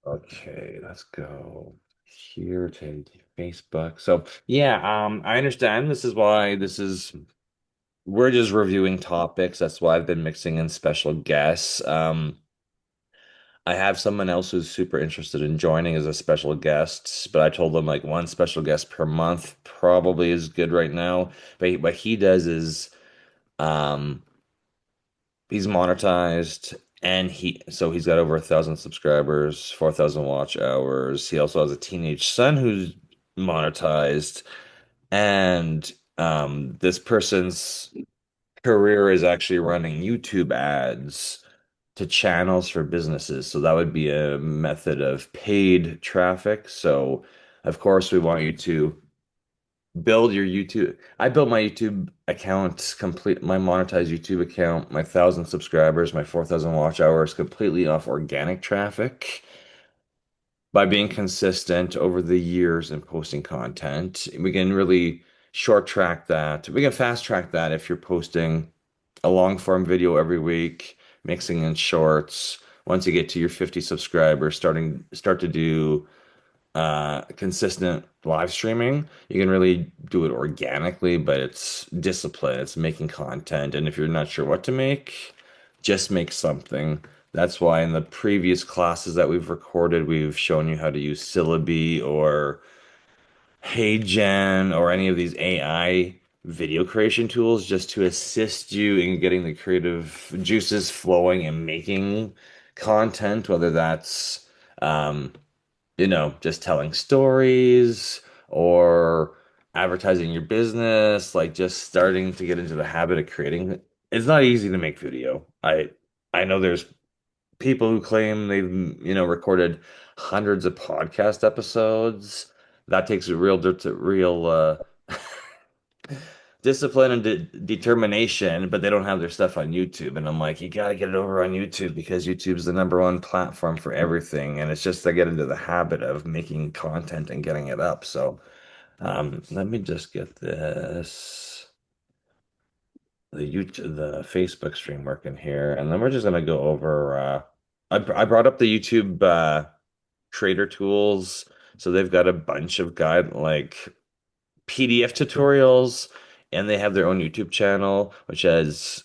Okay, let's go here to Facebook. So yeah, I understand this is why this is we're just reviewing topics. That's why I've been mixing in special guests. I have someone else who's super interested in joining as a special guest, but I told them like one special guest per month probably is good right now. But what he does is um he's monetized and he's got over 1,000 subscribers, 4,000 watch hours. He also has a teenage son who's monetized, and this person's career is actually running YouTube ads to channels for businesses. So that would be a method of paid traffic. So of course we want you to build your YouTube. I built my YouTube account complete, my monetized YouTube account, my 1,000 subscribers, my 4,000 watch hours completely off organic traffic by being consistent over the years and posting content. We can really short track that. We can fast track that if you're posting a long form video every week, mixing in shorts. Once you get to your 50 subscribers, start to do consistent live streaming. You can really do it organically, but it's discipline, it's making content. And if you're not sure what to make, just make something. That's why in the previous classes that we've recorded, we've shown you how to use Syllabi or HeyGen or any of these AI video creation tools just to assist you in getting the creative juices flowing and making content, whether that's um, just telling stories or advertising your business, like just starting to get into the habit of creating. It's not easy to make video. I know there's people who claim they've, recorded hundreds of podcast episodes. That takes a real discipline and determination, but they don't have their stuff on YouTube. And I'm like, you got to get it over on YouTube because YouTube's the number one platform for everything. And it's just I get into the habit of making content and getting it up. So let me just get the YouTube, the Facebook stream working here, and then we're just gonna go over. I brought up the YouTube creator tools, so they've got a bunch of guide like PDF tutorials, and they have their own YouTube channel, which has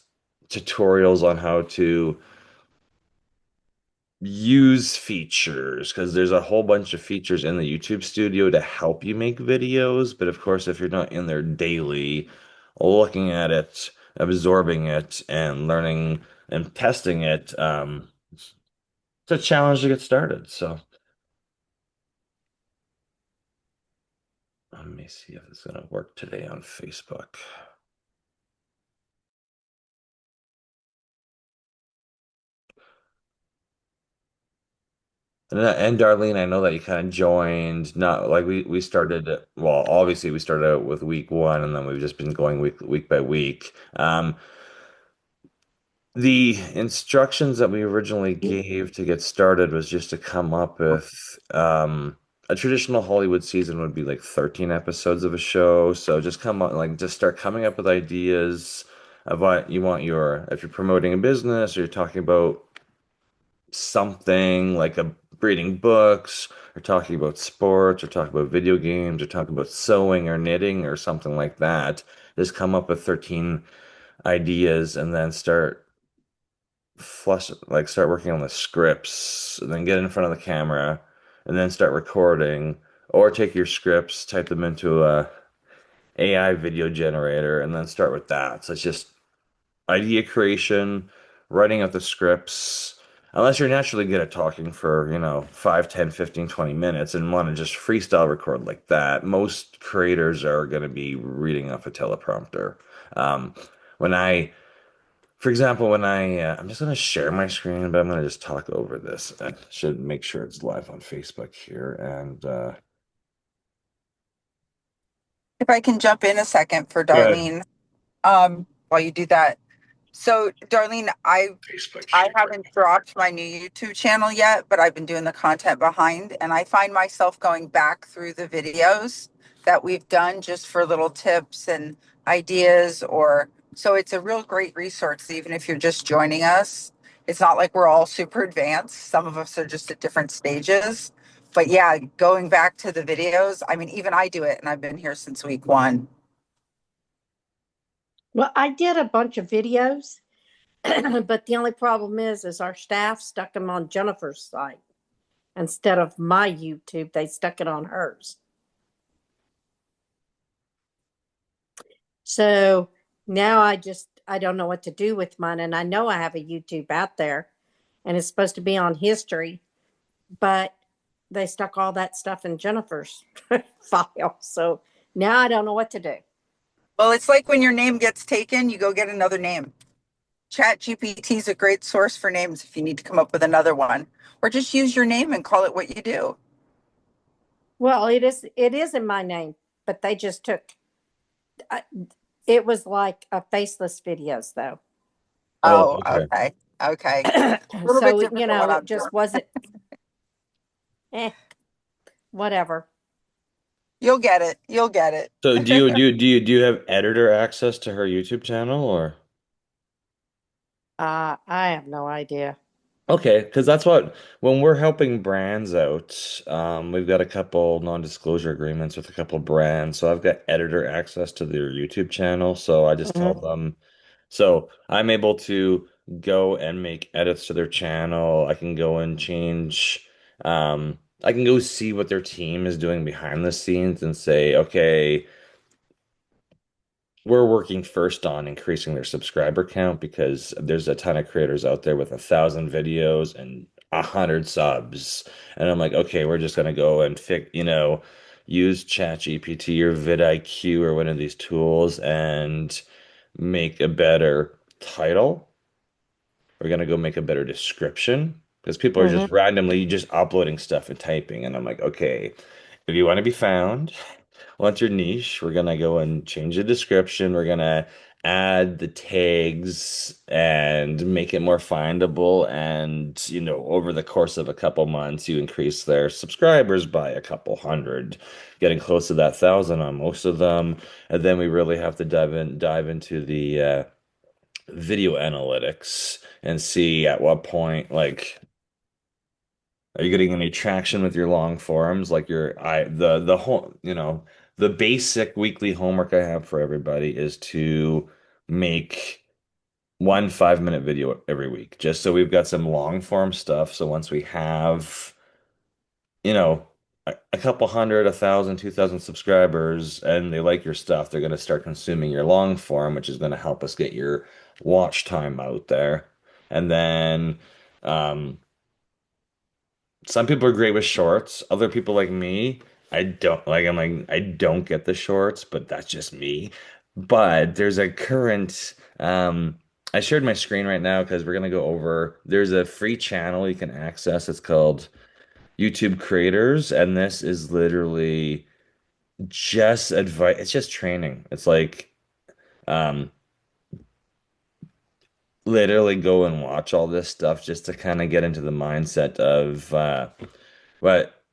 tutorials on how to use features because there's a whole bunch of features in the YouTube studio to help you make videos. But of course, if you're not in there daily, looking at it, absorbing it, and learning and testing it, it's a challenge to get started. So let me see if it's going to work today on Facebook. And Darlene, I know that you kind of joined, not like we started, well, obviously we started out with week one and then we've just been going week by week. The instructions that we originally gave to get started was just to come up with a traditional Hollywood season would be like 13 episodes of a show. So just come up, like just start coming up with ideas of what you want if you're promoting a business or you're talking about something like reading books or talking about sports or talking about video games or talking about sewing or knitting or something like that. Just come up with 13 ideas and then start working on the scripts and then get in front of the camera and then start recording or take your scripts, type them into a AI video generator and then start with that. So it's just idea creation, writing out the scripts. Unless you're naturally good at talking for, 5, 10, 15, 20 minutes and want to just freestyle record like that, most creators are going to be reading off a teleprompter. Um, when I for example, I'm just going to share my screen, but I'm going to just talk over this. I should make sure it's live on Facebook here and If I can jump in a second for go ahead. Darlene, while you do that. So, Darlene, Facebook I share. haven't dropped my new YouTube channel yet, but I've been doing the content behind, and I find myself going back through the videos that we've done just for little tips and ideas, or so it's a real great resource, even if you're just joining us. It's not like we're all super advanced. Some of us are just at different stages. But yeah, going back to the videos, I mean, even I do it, and I've been here since week one. Well, I did a bunch of videos, but the only problem is our staff stuck them on Jennifer's site instead of my YouTube. They stuck it on hers. So now I don't know what to do with mine, and I know I have a YouTube out there, and it's supposed to be on history, but they stuck all that stuff in Jennifer's file. So now I don't know what to do. Well, it's like when your name gets taken, you go get another name. Chat GPT is a great source for names if you need to come up with another one, or just use your name and call it what you do. Well, it is in my name, but they just took I, it was like a faceless videos though. Oh, Oh, okay. okay. Okay. A little bit So, different than what it I'm doing. just wasn't eh, whatever. You'll get it. You'll get So it. do you have editor access to her YouTube channel or? I have no idea. Okay, because that's what when we're helping brands out, we've got a couple non-disclosure agreements with a couple brands. So I've got editor access to their YouTube channel. So I just tell Mhm. them, so I'm able to go and make edits to their channel. I can go and change, I can go see what their team is doing behind the scenes and say, okay, we're working first on increasing their subscriber count because there's a ton of creators out there with 1,000 videos and 100 subs. And I'm like, okay, we're just gonna go and use ChatGPT or vidIQ or one of these tools and make a better title. We're gonna go make a better description because people are just Mhm. randomly just uploading stuff and typing. And I'm like, okay, if you want to be found, what's your niche? We're gonna go and change the description. We're gonna add the tags and make it more findable. And, over the course of a couple months, you increase their subscribers by a couple hundred, getting close to that 1,000 on most of them. And then we really have to dive into the video analytics and see at what point, like, are you getting any traction with your long forums? Like the whole, the basic weekly homework I have for everybody is to make one 5-minute video every week, just so we've got some long form stuff. So once we have, you know, a couple hundred, 1,000, 2,000 subscribers, and they like your stuff, they're going to start consuming your long form, which is going to help us get your watch time out there. And then, um, some people are great with shorts. Other people like me, I don't like. I'm like, I don't get the shorts, but that's just me. But there's a current. I shared my screen right now because we're gonna go over. There's a free channel you can access. It's called YouTube Creators, and this is literally just advice. It's just training. It's like, um, literally go and watch all this stuff just to kind of get into the mindset of what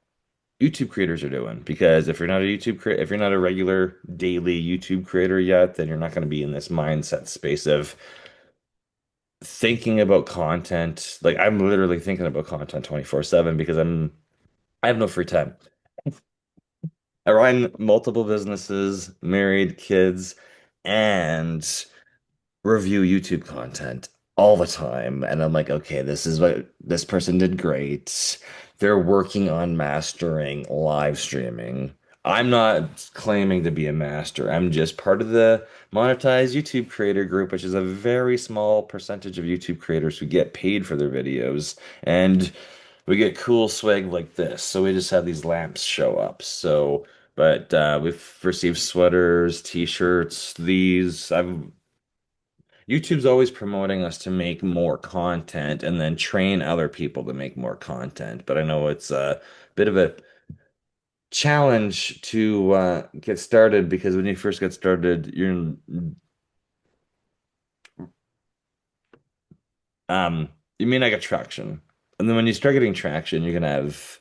YouTube creators are doing. Because if you're not a regular daily YouTube creator yet, then you're not going to be in this mindset space of thinking about content. Like I'm literally thinking about content 24/7 because I have no free time. I run multiple businesses, married, kids, and review YouTube content all the time. And I'm like, okay, this is what this person did great. They're working on mastering live streaming. I'm not claiming to be a master. I'm just part of the monetized YouTube creator group, which is a very small percentage of YouTube creators who get paid for their videos. And we get cool swag like this. So we just have these lamps show up. But we've received sweaters, t-shirts, these. YouTube's always promoting us to make more content and then train other people to make more content. But I know it's a bit of a challenge to get started because when you first get started, you may not get traction. And then when you start getting traction, you're gonna have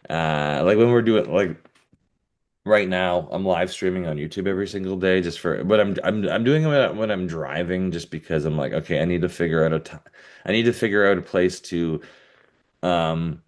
like when we're doing like right now I'm live streaming on YouTube every single day just for, but I'm doing it when I'm driving just because I'm like, okay, I need to figure out a time. I need to figure out a place to um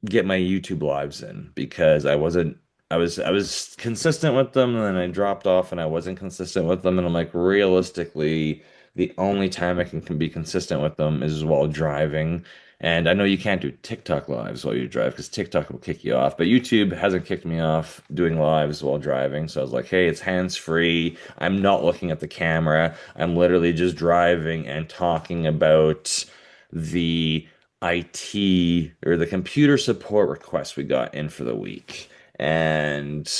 get my YouTube lives in because I was consistent with them and then I dropped off and I wasn't consistent with them and I'm like realistically the only time can be consistent with them is while driving. And I know you can't do TikTok lives while you drive because TikTok will kick you off, but YouTube hasn't kicked me off doing lives while driving. So I was like, hey, it's hands-free. I'm not looking at the camera. I'm literally just driving and talking about the IT or the computer support request we got in for the week. And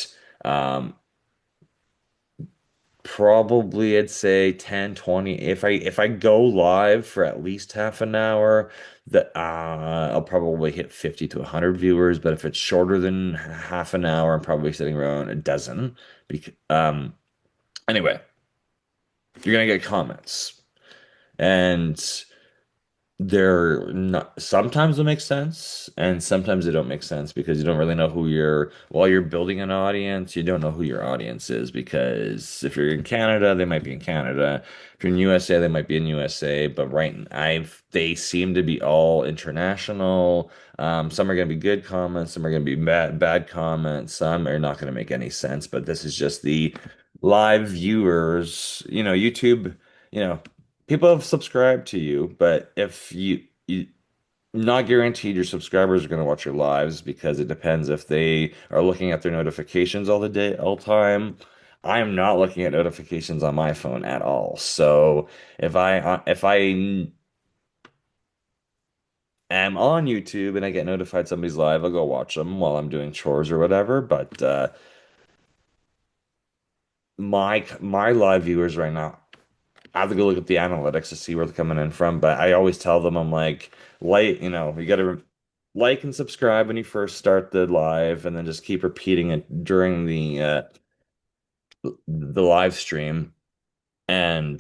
um, probably I'd say 10, 20. If I go live for at least half an hour, I'll probably hit 50 to 100 viewers. But if it's shorter than half an hour, I'm probably sitting around a dozen. Anyway, you're gonna get comments. And they're not sometimes they make sense and sometimes they don't make sense because you don't really know who you're while you're building an audience, you don't know who your audience is because if you're in Canada, they might be in Canada. If you're in USA, they might be in USA. But right, I've they seem to be all international. Some are going to be good comments, some are going to be bad comments, some are not going to make any sense. But this is just the live viewers. YouTube. You know, people have subscribed to you, but if you not guaranteed your subscribers are going to watch your lives because it depends if they are looking at their notifications all the day, all time. I am not looking at notifications on my phone at all. So if I am on YouTube and I get notified somebody's live, I'll go watch them while I'm doing chores or whatever. But my live viewers right now, I have to go look at the analytics to see where they're coming in from, but I always tell them I'm like, you got to like and subscribe when you first start the live, and then just keep repeating it during the live stream, and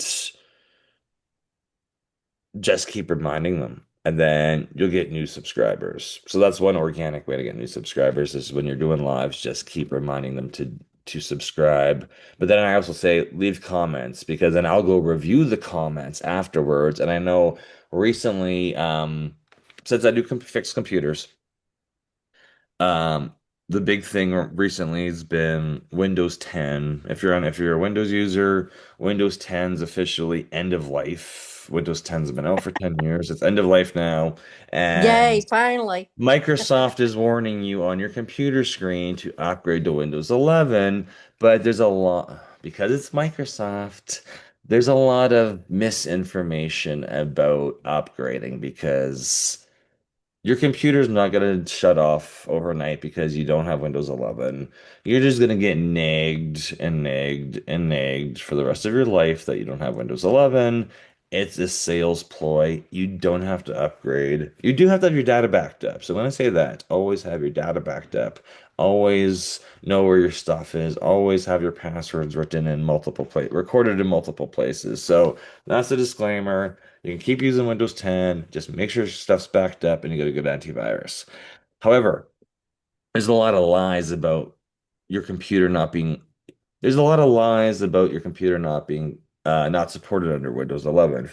just keep reminding them, and then you'll get new subscribers. So that's one organic way to get new subscribers is when you're doing lives, just keep reminding them to subscribe. But then I also say leave comments because then I'll go review the comments afterwards. And I know recently, since I do fix computers, um, the big thing recently has been Windows 10. If you're a Windows user, Windows 10's officially end of life. Windows 10's been out for 10 years. It's end of life now. Yay, And finally. Microsoft is warning you on your computer screen to upgrade to Windows 11, but there's a lot because it's Microsoft. There's a lot of misinformation about upgrading because your computer's not going to shut off overnight because you don't have Windows 11. You're just going to get nagged and nagged and nagged for the rest of your life that you don't have Windows 11. It's a sales ploy. You don't have to upgrade. You do have to have your data backed up. So when I say that, always have your data backed up. Always know where your stuff is. Always have your passwords written in multiple places, recorded in multiple places. So that's a disclaimer. You can keep using Windows 10, just make sure your stuff's backed up and you get a good antivirus. However, there's a lot of lies about your computer not being, there's a lot of lies about your computer not being, not supported under Windows 11.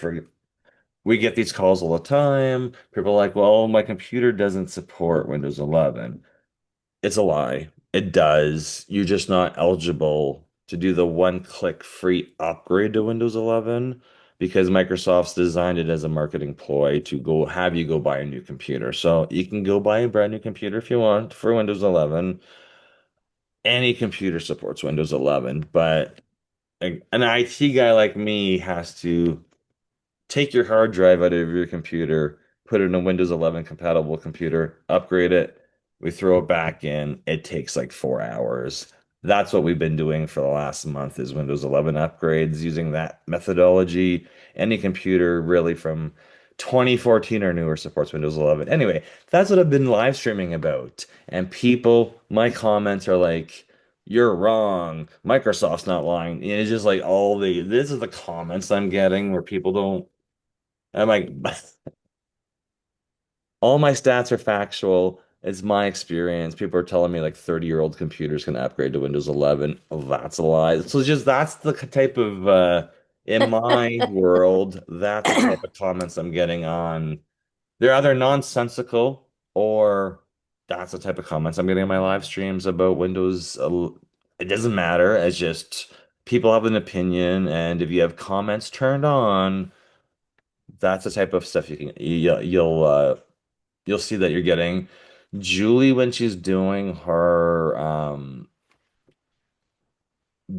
We get these calls all the time. People are like, well, my computer doesn't support Windows 11. It's a lie. It does. You're just not eligible to do the one-click free upgrade to Windows 11 because Microsoft's designed it as a marketing ploy to go have you go buy a new computer. So you can go buy a brand new computer if you want for Windows 11. Any computer supports Windows 11, but an IT guy like me has to take your hard drive out of your computer, put it in a Windows 11 compatible computer, upgrade it. We throw it back in. It takes like 4 hours. That's what we've been doing for the last month is Windows 11 upgrades using that methodology. Any computer really from 2014 or newer supports Windows 11. Anyway, that's what I've been live streaming about. And people, my comments are like, you're wrong. Microsoft's not lying. And it's just like this is the comments I'm getting where people don't I'm like, all my stats are factual. It's my experience. People are telling me like 30-year-old computers can upgrade to Windows 11. Oh, that's a lie. So just that's the type of in my world, that's the type of comments I'm getting on. They're either nonsensical or that's the type of comments I'm getting on my live streams about Windows. It doesn't matter. It's just people have an opinion, and if you have comments turned on, that's the type of stuff you'll see that you're getting. Julie, when she's doing her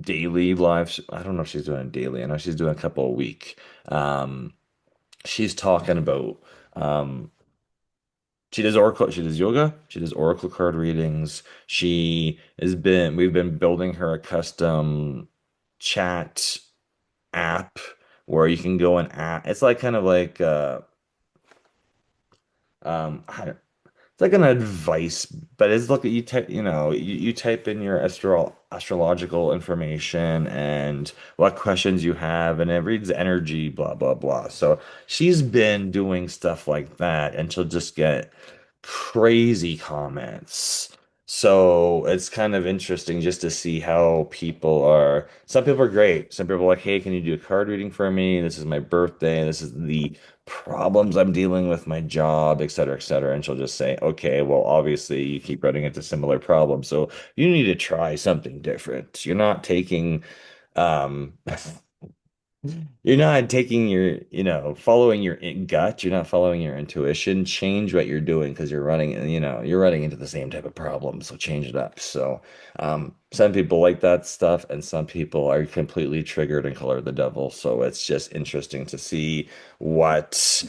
daily lives, I don't know if she's doing it daily. I know she's doing a couple a week. Um, she's talking about she does yoga, she does oracle card readings. We've been building her a custom chat app where you can go and it's like kind of like I don't, it's like an advice, but it's look at you type, you type in your astrological information and what questions you have, and it reads energy, blah blah blah. So she's been doing stuff like that, and she'll just get crazy comments. So it's kind of interesting just to see how people are. Some people are great. Some people are like, hey, can you do a card reading for me? This is my birthday. This is the problems I'm dealing with my job, et cetera, et cetera. And she'll just say, okay, well, obviously you keep running into similar problems. So you need to try something different. Um, you're not taking following your gut. You're not following your intuition. Change what you're doing because you're running into the same type of problem. So change it up. So, some people like that stuff, and some people are completely triggered and color the devil. So it's just interesting to see what,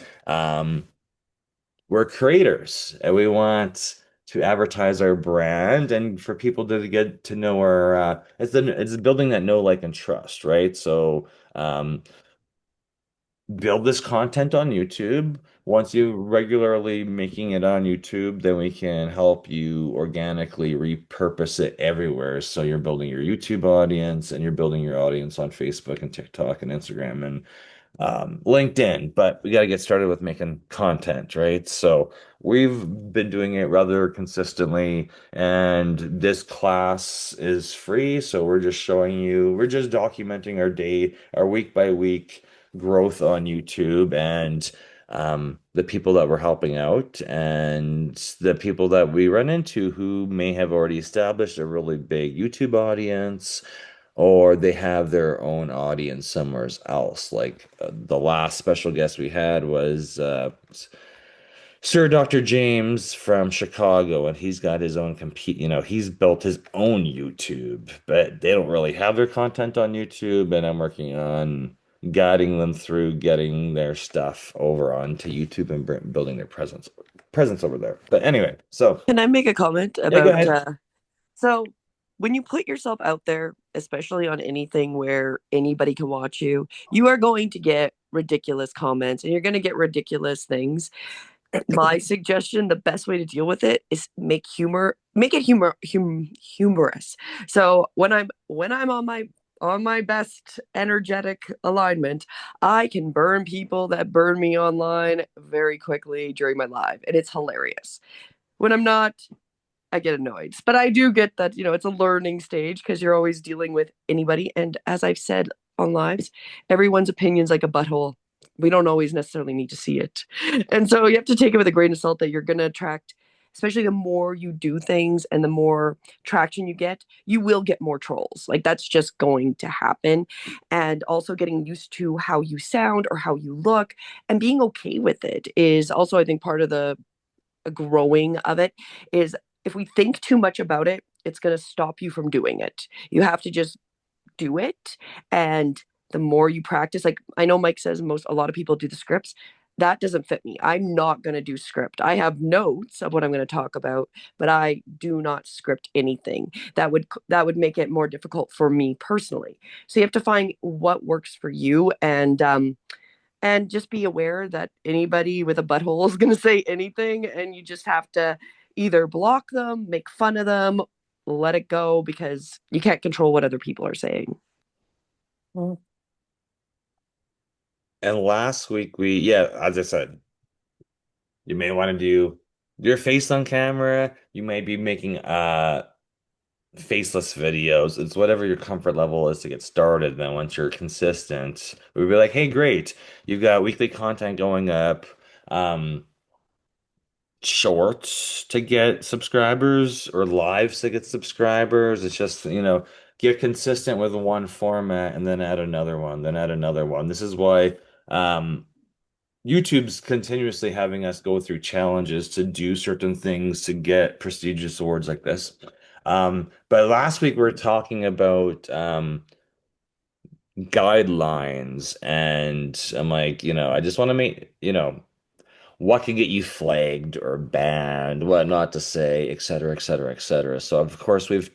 we're creators and we want to advertise our brand and for people to get to know our, it's building that know, like, and trust, right? So, build this content on YouTube. Once you regularly making it on YouTube, then we can help you organically repurpose it everywhere. So you're building your YouTube audience and you're building your audience on Facebook and TikTok and Instagram and LinkedIn, but we got to get started with making content, right? So we've been doing it rather consistently, and this class is free. So we're just documenting our day, our week by week growth on YouTube and the people that we're helping out and the people that we run into who may have already established a really big YouTube audience or they have their own audience somewhere else. Like the last special guest we had was Sir Dr. James from Chicago, and he's got his own he's built his own YouTube, but they don't really have their content on YouTube, and I'm working on guiding them through getting their stuff over onto YouTube and building their presence over there. But anyway, so Can I make a comment yeah, go about ahead. so when you put yourself out there, especially on anything where anybody can watch you, you are going to get ridiculous comments and you're going to get ridiculous things. My suggestion, the best way to deal with it is make it humorous. So when I'm on my best energetic alignment, I can burn people that burn me online very quickly during my live, and it's hilarious. When I'm not, I get annoyed. But I do get that, it's a learning stage because you're always dealing with anybody. And as I've said on lives, everyone's opinion's like a butthole. We don't always necessarily need to see it. And so you have to take it with a grain of salt that you're going to attract, especially the more you do things and the more traction you get, you will get more trolls. Like that's just going to happen. And also getting used to how you sound or how you look and being okay with it is also, I think, part of the growing of it is if we think too much about it, it's going to stop you from doing it. You have to just do it. And the more you practice, like I know Mike says a lot of people do the scripts. That doesn't fit me. I'm not going to do script. I have notes of what I'm going to talk about, but I do not script anything. That would make it more difficult for me personally. So you have to find what works for you and just be aware that anybody with a butthole is going to say anything and you just have to either block them, make fun of them, let it go because you can't control what other people are saying. Mm. And last week yeah, as I said, you may want to do your face on camera, you might be making faceless videos. It's whatever your comfort level is to get started. Then once you're consistent, we'd be like, hey, great, you've got weekly content going up, um, shorts to get subscribers or lives to get subscribers. It's just, get consistent with one format and then add another one, then add another one. This is why um YouTube's continuously having us go through challenges to do certain things to get prestigious awards like this. But last week we were talking about guidelines, and I'm like, I just want to make, what can get you flagged or banned, what not to say, et cetera, et cetera, et cetera. So of course we've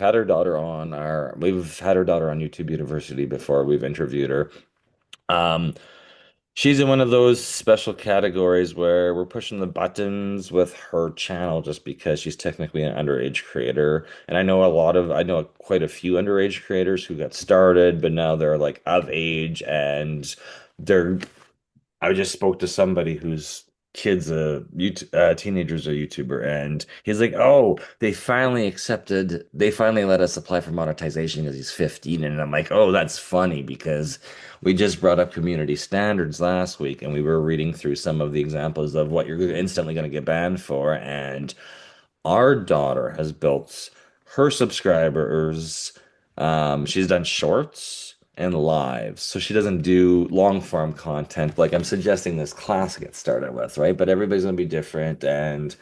had our daughter on YouTube University before. We've interviewed her. Um, She's in one of those special categories where we're pushing the buttons with her channel just because she's technically an underage creator. And I know quite a few underage creators who got started, but now they're like of age and they're I just spoke to somebody whose kid's teenager's a YouTuber, and he's like, "Oh, they finally let us apply for monetization because he's 15." And I'm like, "Oh, that's funny because we just brought up community standards last week, and we were reading through some of the examples of what you're instantly going to get banned for, and our daughter has built her subscribers. She's done shorts and lives. So she doesn't do long form content like I'm suggesting this class gets started with, right? But everybody's going to be different and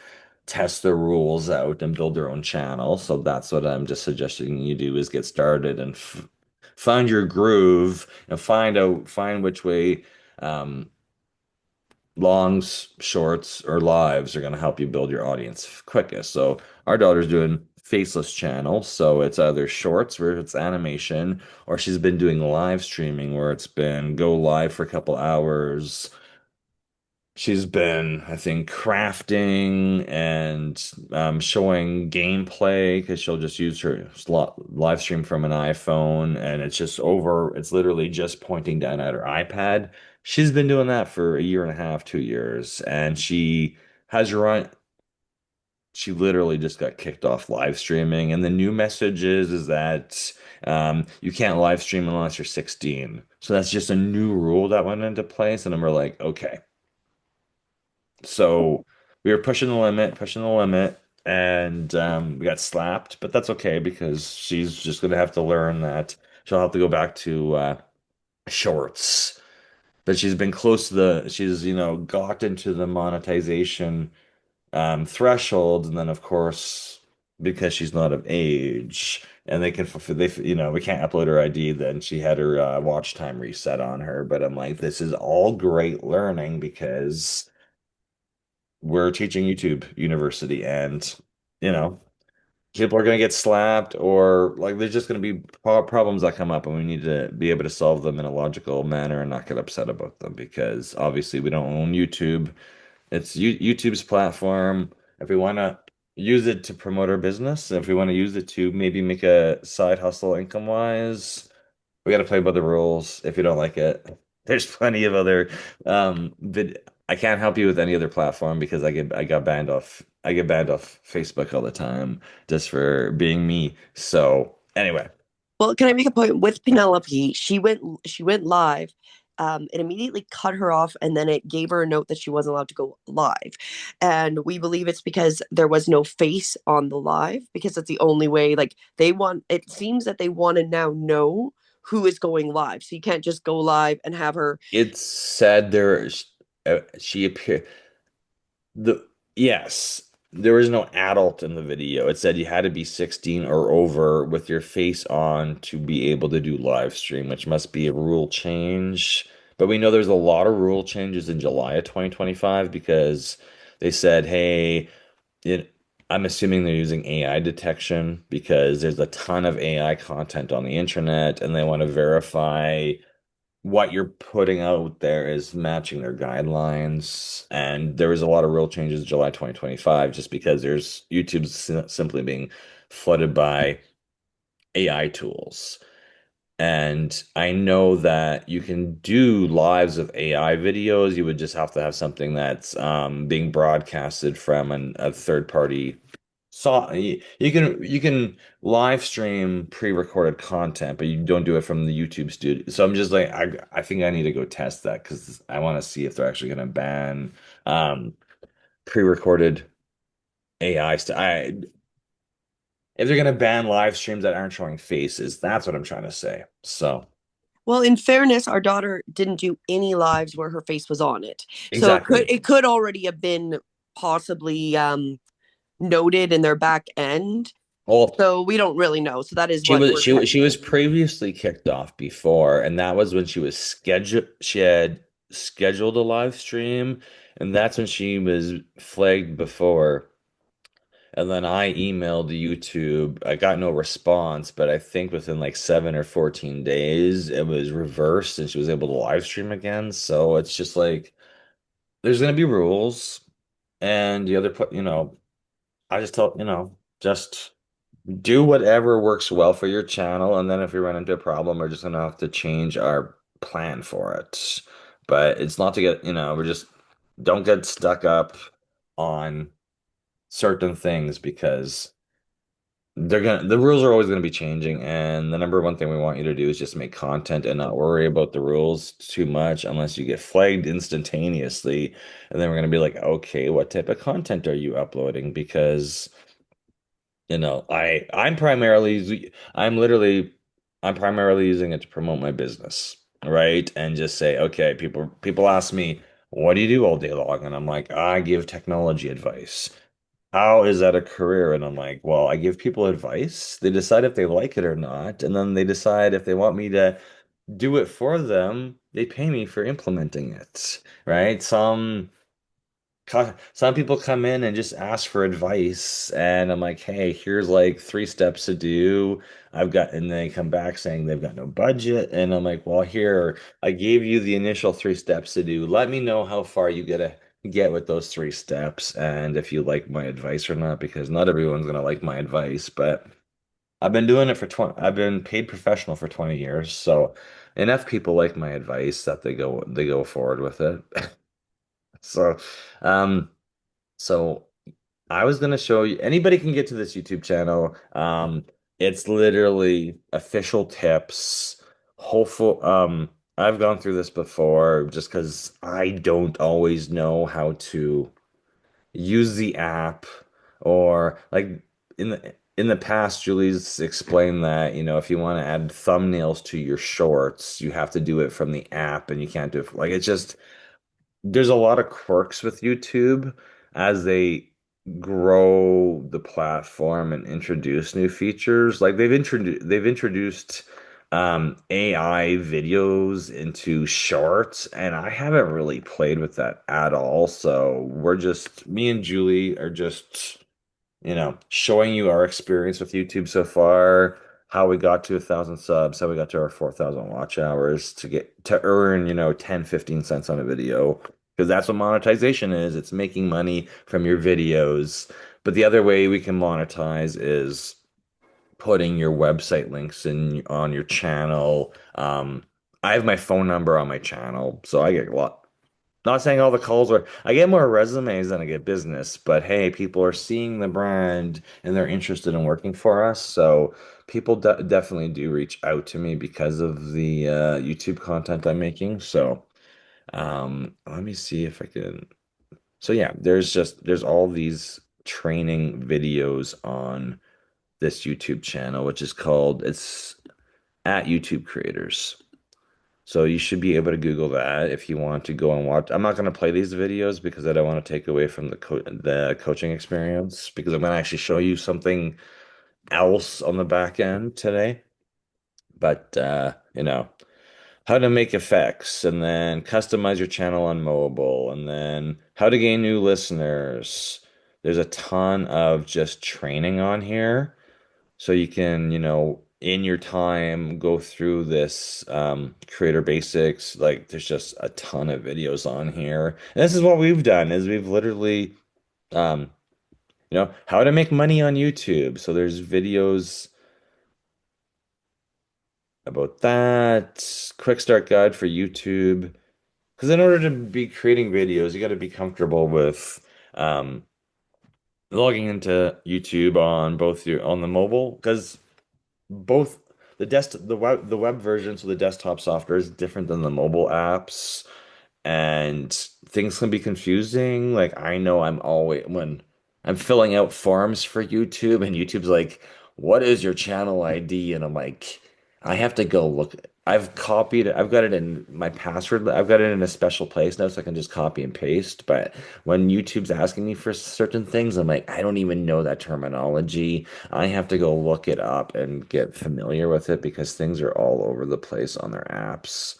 test the rules out and build their own channel. So that's what I'm just suggesting you do is get started and f find your groove and find which way um, longs, shorts, or lives are going to help you build your audience quickest. So our daughter's doing faceless channels, so it's either shorts where it's animation, or she's been doing live streaming where it's been go live for a couple hours. She's been, I think, crafting and showing gameplay because she'll just use her live stream from an iPhone and it's literally just pointing down at her iPad. She's been doing that for a year and a half, 2 years, and has run, she literally just got kicked off live streaming. And the new message is that you can't live stream unless you're 16. So that's just a new rule that went into place. And then we're like, okay. So we were pushing the limit, and we got slapped, but that's okay because she's just gonna have to learn that she'll have to go back to shorts. But she's, got into the monetization threshold, and then of course, because she's not of age, and we can't upload her ID, then she had her watch time reset on her. But I'm like, this is all great learning because we're teaching YouTube University, and you know, people are going to get slapped, or like there's just going to be problems that come up, and we need to be able to solve them in a logical manner and not get upset about them because obviously we don't own YouTube. It's YouTube's platform. If we want to use it to promote our business, if we want to use it to maybe make a side hustle income wise, we got to play by the rules. If you don't like it, there's plenty of other I can't help you with any other platform because I get banned off Facebook all the time just for being me. So anyway, Well, can I make a point with Penelope? She went live. It immediately cut her off, and then it gave her a note that she wasn't allowed to go live. And we believe it's because there was no face on the live, because it's the only way. Like it seems that they want to now know who is going live, so you can't just go live and have her. it's said there she appeared. The Yes, there was no adult in the video. It said you had to be 16 or over with your face on to be able to do live stream, which must be a rule change. But we know there's a lot of rule changes in July of 2025 because they said, hey, it, I'm assuming they're using AI detection because there's a ton of AI content on the internet and they want to verify what you're putting out there is matching their guidelines. And there was a lot of real changes in July 2025 just because there's YouTube's simply being flooded by AI tools. And I know that you can do lives of AI videos. You would just have to have something that's being broadcasted from a third party. So you can live stream pre-recorded content, but you don't do it from the YouTube studio. So I'm just like I think I need to go test that because I want to see if they're actually going to ban um, pre-recorded AI stuff. If they're going to ban live streams that aren't showing faces, that's what I'm trying to say. So. Well, in fairness, our daughter didn't do any lives where her face was on it. So Exactly. it could already have been possibly noted in their back end. Well, So we don't really know. So that is she what was we're she was she was testing. previously kicked off before, and that was when she had scheduled a live stream, and that's when she was flagged before. And then I emailed YouTube. I got no response, but I think within like 7 or 14 days, it was reversed and she was able to live stream again. So it's just like there's gonna be rules, and the other, I just tell, just do whatever works well for your channel, and then if we run into a problem, we're just gonna have to change our plan for it. But it's not to get, we're just don't get stuck up on certain things because the rules are always gonna be changing, and the number one thing we want you to do is just make content and not worry about the rules too much unless you get flagged instantaneously, and then we're gonna be like, okay, what type of content are you uploading? Because I'm primarily using it to promote my business, right? And just say, okay, people ask me, what do you do all day long? And I'm like, I give technology advice. How is that a career? And I'm like, well, I give people advice. They decide if they like it or not, and then they decide if they want me to do it for them. They pay me for implementing it, right? Some people come in and just ask for advice, and I'm like, hey, here's like 3 steps to do. And they come back saying they've got no budget, and I'm like, well, here, I gave you the initial 3 steps to do. Let me know how far you get with those 3 steps, and if you like my advice or not, because not everyone's gonna like my advice, but I've been paid professional for 20 years, so enough people like my advice that they go forward with it. So, um. So I was gonna show you anybody can get to this YouTube channel. It's literally official tips. Hopeful. I've gone through this before just because I don't always know how to use the app or like in the past, Julie's explained that, if you want to add thumbnails to your shorts, you have to do it from the app and you can't do it like it's just there's a lot of quirks with YouTube as they grow the platform and introduce new features. Like they've introduced AI videos into shorts, and I haven't really played with that at all. So me and Julie are just showing you our experience with YouTube so far, how we got to 1,000 subs, how we got to our 4,000 watch hours to earn, 10, 15 cents on a video. Because that's what monetization is. It's making money from your videos. But the other way we can monetize is putting your website links in on your channel. I have my phone number on my channel, so I get a lot. Not saying all the calls are, I get more resumes than I get business, but hey, people are seeing the brand and they're interested in working for us. So people definitely do reach out to me because of the YouTube content I'm making. So let me see if I can. So yeah, there's all these training videos on this YouTube channel, which is it's at YouTube Creators. So you should be able to Google that if you want to go and watch. I'm not going to play these videos because I don't want to take away from the coaching experience because I'm going to actually show you something else on the back end today. But how to make effects and then customize your channel on mobile and then how to gain new listeners. There's a ton of just training on here. So you can, in your time, go through this creator basics. Like there's just a ton of videos on here. And this is what we've done is we've literally, um, how to make money on YouTube. So there's videos about that. Quick start guide for YouTube. Because in order to be creating videos, you got to be comfortable with um, logging into YouTube on both your on the mobile. Because both the web version, so the desktop software is different than the mobile apps, and things can be confusing. Like I know I'm always when I'm filling out forms for YouTube and YouTube's like, "What is your channel ID?" And I'm like, I have to go look. I've got it in my password. I've got it in a special place now so I can just copy and paste. But when YouTube's asking me for certain things, I'm like, I don't even know that terminology. I have to go look it up and get familiar with it because things are all over the place on their apps.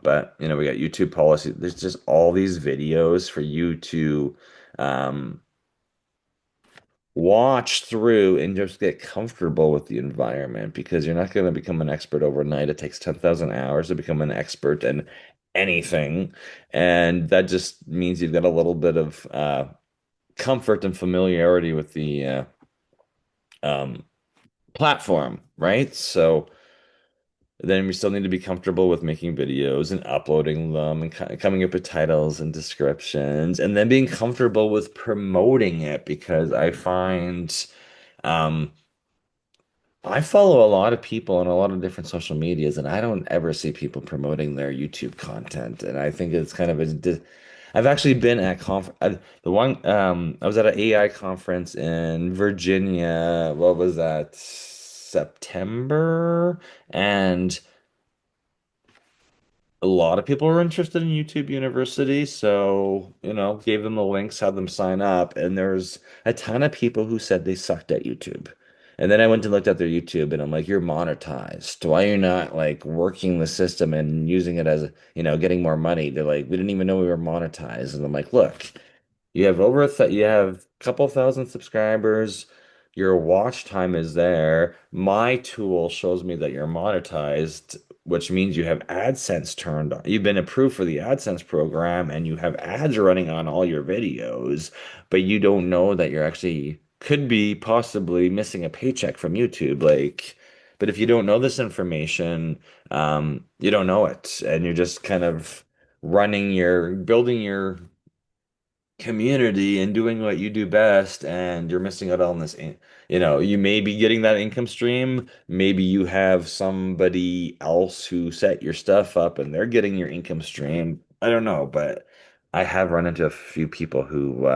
But we got YouTube policy. There's just all these videos for you to um, watch through and just get comfortable with the environment because you're not going to become an expert overnight. It takes 10,000 hours to become an expert in anything. And that just means you've got a little bit of comfort and familiarity with the um, platform, right? So. Then we still need to be comfortable with making videos and uploading them and coming up with titles and descriptions and then being comfortable with promoting it because I find um, I follow a lot of people on a lot of different social medias and I don't ever see people promoting their YouTube content. And I think it's kind of I've actually been at I was at an AI conference in Virginia. What was that? September? And a lot of people were interested in YouTube University, so, gave them the links, had them sign up, and there's a ton of people who said they sucked at YouTube. And then I went and looked at their YouTube and I'm like, you're monetized. Why are you not like working the system and using it as, getting more money? They're like, we didn't even know we were monetized. And I'm like, look, you have a couple thousand subscribers. Your watch time is there. My tool shows me that you're monetized, which means you have AdSense turned on. You've been approved for the AdSense program and you have ads running on all your videos, but you don't know that you're actually could be possibly missing a paycheck from YouTube. But if you don't know this information, you don't know it, and you're just kind of building your community and doing what you do best and you're missing out on this you may be getting that income stream, maybe you have somebody else who set your stuff up and they're getting your income stream. I don't know, but I have run into a few people who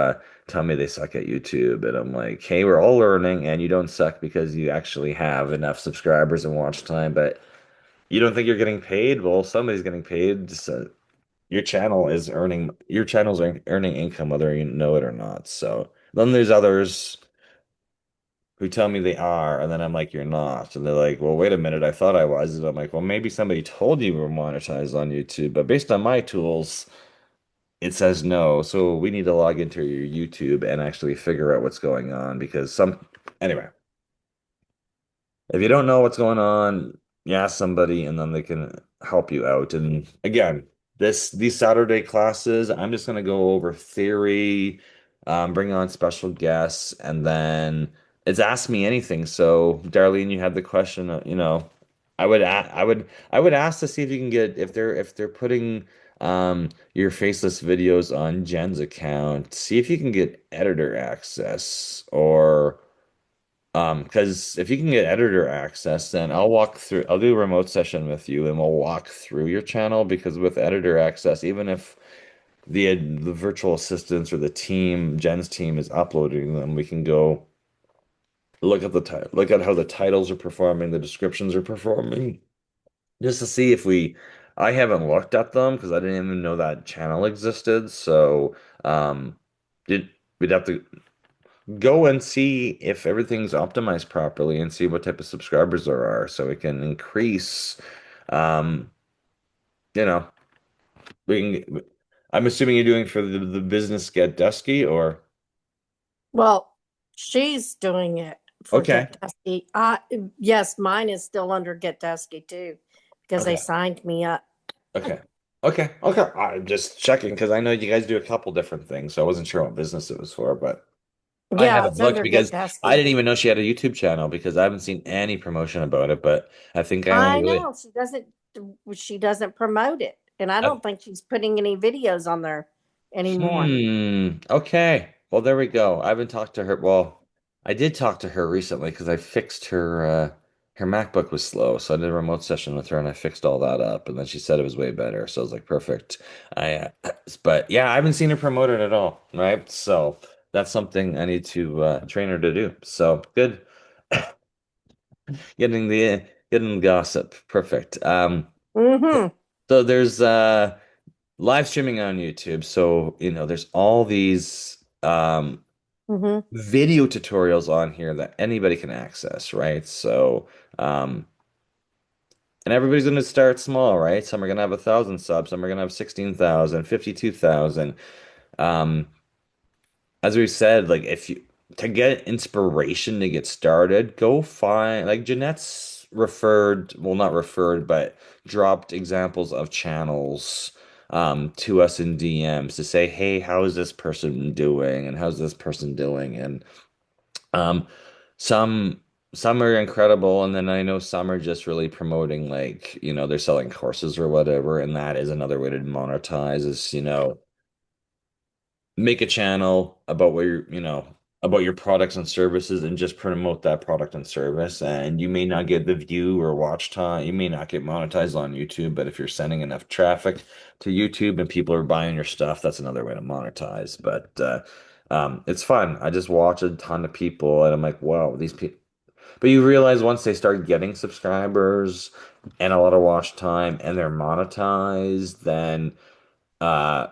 tell me they suck at YouTube and I'm like, hey, we're all learning and you don't suck because you actually have enough subscribers and watch time, but you don't think you're getting paid. Well, somebody's getting paid, so your channel's earning income whether you know it or not. So then there's others who tell me they are, and then I'm like, you're not. And they're like, well, wait a minute, I thought I was. And I'm like, well, maybe somebody told you we were monetized on YouTube, but based on my tools, it says no. So we need to log into your YouTube and actually figure out what's going on because anyway. If you don't know what's going on, you ask somebody and then they can help you out. And again, these Saturday classes, I'm just gonna go over theory, bring on special guests, and then it's ask me anything. So, Darlene, you had the question, I would ask to see if you can get if they're putting your faceless videos on Jen's account, see if you can get editor access or because if you can get editor access, then I'll do a remote session with you and we'll walk through your channel because with editor access, even if the virtual assistants or the team, Jen's team is uploading them, we can go look at how the titles are performing, the descriptions are performing, just to see if I haven't looked at them because I didn't even know that channel existed. So, did we'd have to go and see if everything's optimized properly and see what type of subscribers there are so it can increase um you know we can I'm assuming you're doing for the business Get Dusky or Well, she's doing it for okay. Get Dusky. Yes, mine is still under Get Dusky too, because they Okay. signed me up. Okay. I'm just checking because I know you guys do a couple different things, so I wasn't sure what business it was for, but I Yeah, haven't it's looked under Get because I Dusty. didn't even know she had a YouTube channel because I haven't seen any promotion about it, but I think I only I really know she doesn't promote it. And I I, don't think she's putting any videos on there anymore. Okay. Well, there we go. I haven't talked to her. Well, I did talk to her recently because I fixed her MacBook was slow, so I did a remote session with her and I fixed all that up, and then she said it was way better. So I was like, perfect. But yeah, I haven't seen her promoted at all, right? So that's something I need to train her to do. So good. Getting the gossip. Perfect. Mm-hmm. So there's live streaming on YouTube. So, there's all these Mm-hmm. video tutorials on here that anybody can access, right? So, and everybody's going to start small, right? Some are going to have 1,000 subs, some are going to have 16,000, 52,000. Um, as we said, like if you to get inspiration to get started, go find like Jeanette's referred, well, not referred, but dropped examples of channels to us in DMs to say, hey, how is this person doing? And how's this person doing? And um, some some are incredible, and then I know some are just really promoting like, they're selling courses or whatever, and that is another way to monetize is, make a channel about about your products and services and just promote that product and service. And you may not get the view or watch time. You may not get monetized on YouTube, but if you're sending enough traffic to YouTube and people are buying your stuff, that's another way to monetize. But it's fun. I just watch a ton of people and I'm like, wow, these people. But you realize once they start getting subscribers and a lot of watch time and they're monetized, then uh